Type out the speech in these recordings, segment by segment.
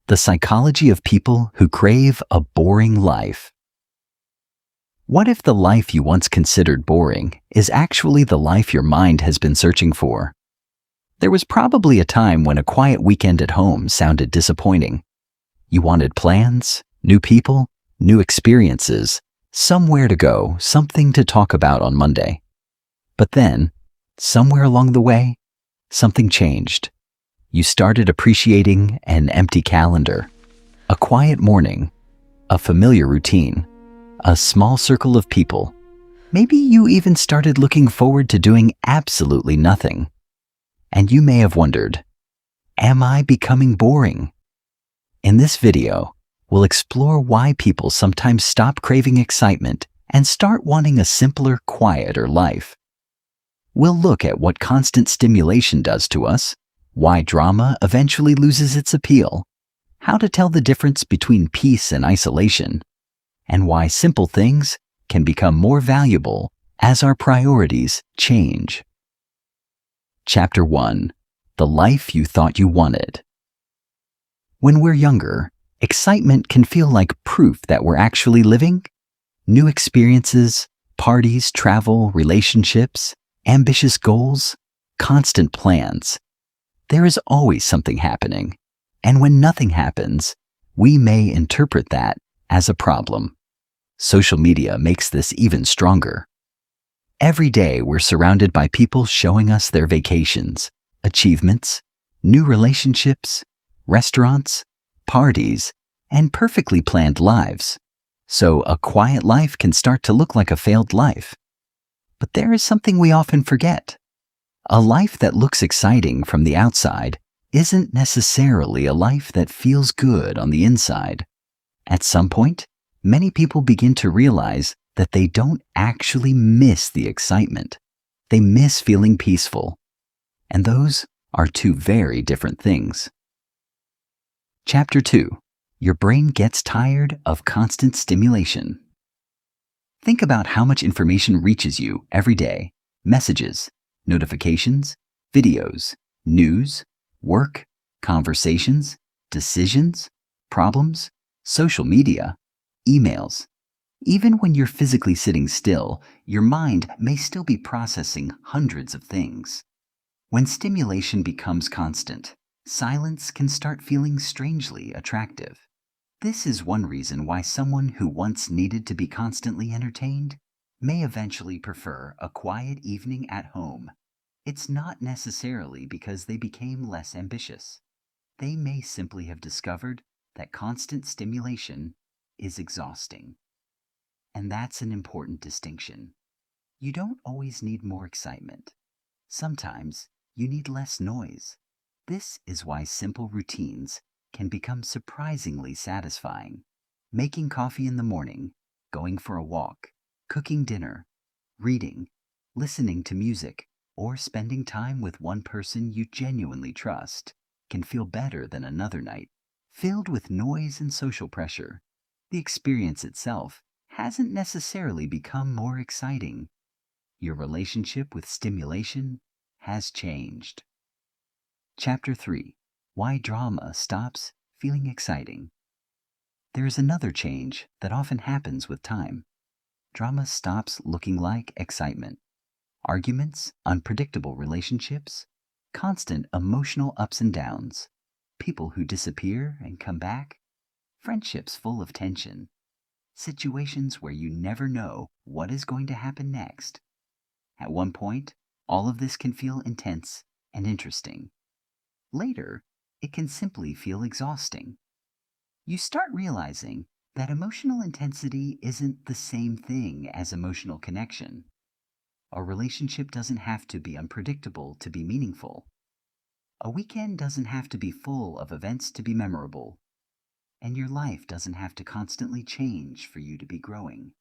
The psychology of people who crave a boring life. What if the life you once considered boring is actually the life your mind has been searching for? There was probably a time when a quiet weekend at home sounded disappointing. You wanted plans, new people, new experiences, somewhere to go, something to talk about on Monday. But then, somewhere along the way, something changed. You started appreciating an empty calendar, a quiet morning, a familiar routine, a small circle of people. Maybe you even started looking forward to doing absolutely nothing. And you may have wondered, am I becoming boring? In this video, we'll explore why people sometimes stop craving excitement and start wanting a simpler, quieter life. We'll look at what constant stimulation does to us, why drama eventually loses its appeal, how to tell the difference between peace and isolation, and why simple things can become more valuable as our priorities change. Chapter 1. The Life You Thought You Wanted. When we're younger, excitement can feel like proof that we're actually living. New experiences, parties, travel, relationships, ambitious goals, constant plans. There is always something happening, and when nothing happens, we may interpret that as a problem. Social media makes this even stronger. Every day we're surrounded by people showing us their vacations, achievements, new relationships, restaurants, parties, and perfectly planned lives. So a quiet life can start to look like a failed life. But there is something we often forget. A life that looks exciting from the outside isn't necessarily a life that feels good on the inside. At some point, many people begin to realize that they don't actually miss the excitement. They miss feeling peaceful. And those are two very different things. Chapter 2. Your brain gets tired of constant stimulation. Think about how much information reaches you every day. Messages, notifications, videos, news, work, conversations, decisions, problems, social media, emails. Even when you're physically sitting still, your mind may still be processing hundreds of things. When stimulation becomes constant, silence can start feeling strangely attractive. This is one reason why someone who once needed to be constantly entertained may eventually prefer a quiet evening at home. It's not necessarily because they became less ambitious. They may simply have discovered that constant stimulation is exhausting. And that's an important distinction. You don't always need more excitement. Sometimes you need less noise. This is why simple routines can become surprisingly satisfying. Making coffee in the morning, going for a walk, cooking dinner, reading, listening to music, or spending time with one person you genuinely trust can feel better than another night, filled with noise and social pressure. The experience itself hasn't necessarily become more exciting. Your relationship with stimulation has changed. Chapter 3. Why drama stops feeling exciting. There is another change that often happens with time. Drama stops looking like excitement. Arguments, unpredictable relationships, constant emotional ups and downs, people who disappear and come back, friendships full of tension, situations where you never know what is going to happen next. At one point, all of this can feel intense and interesting. Later, it can simply feel exhausting. You start realizing that emotional intensity isn't the same thing as emotional connection. A relationship doesn't have to be unpredictable to be meaningful. A weekend doesn't have to be full of events to be memorable. And your life doesn't have to constantly change for you to be growing.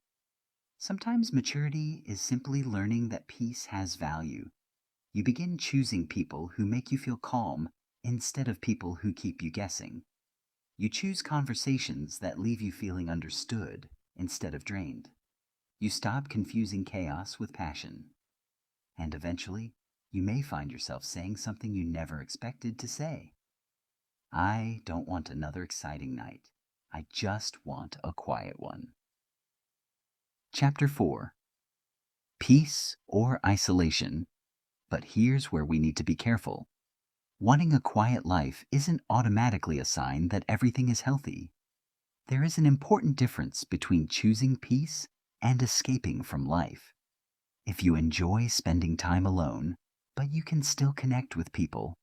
Sometimes maturity is simply learning that peace has value. You begin choosing people who make you feel calm instead of people who keep you guessing. You choose conversations that leave you feeling understood instead of drained. You stop confusing chaos with passion. And eventually, you may find yourself saying something you never expected to say. I don't want another exciting night. I just want a quiet one. Chapter 4. Peace or isolation. But here's where we need to be careful. Wanting a quiet life isn't automatically a sign that everything is healthy. There is an important difference between choosing peace and escaping from life. If you enjoy spending time alone, but you can still connect with people,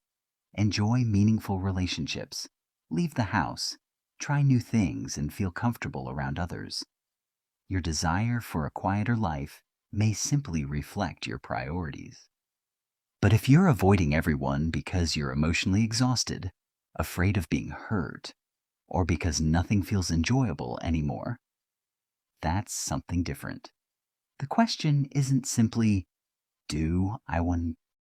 enjoy meaningful relationships, leave the house, try new things, and feel comfortable around others, your desire for a quieter life may simply reflect your priorities. But if you're avoiding everyone because you're emotionally exhausted, afraid of being hurt, or because nothing feels enjoyable anymore, that's something different. The question isn't simply, do I want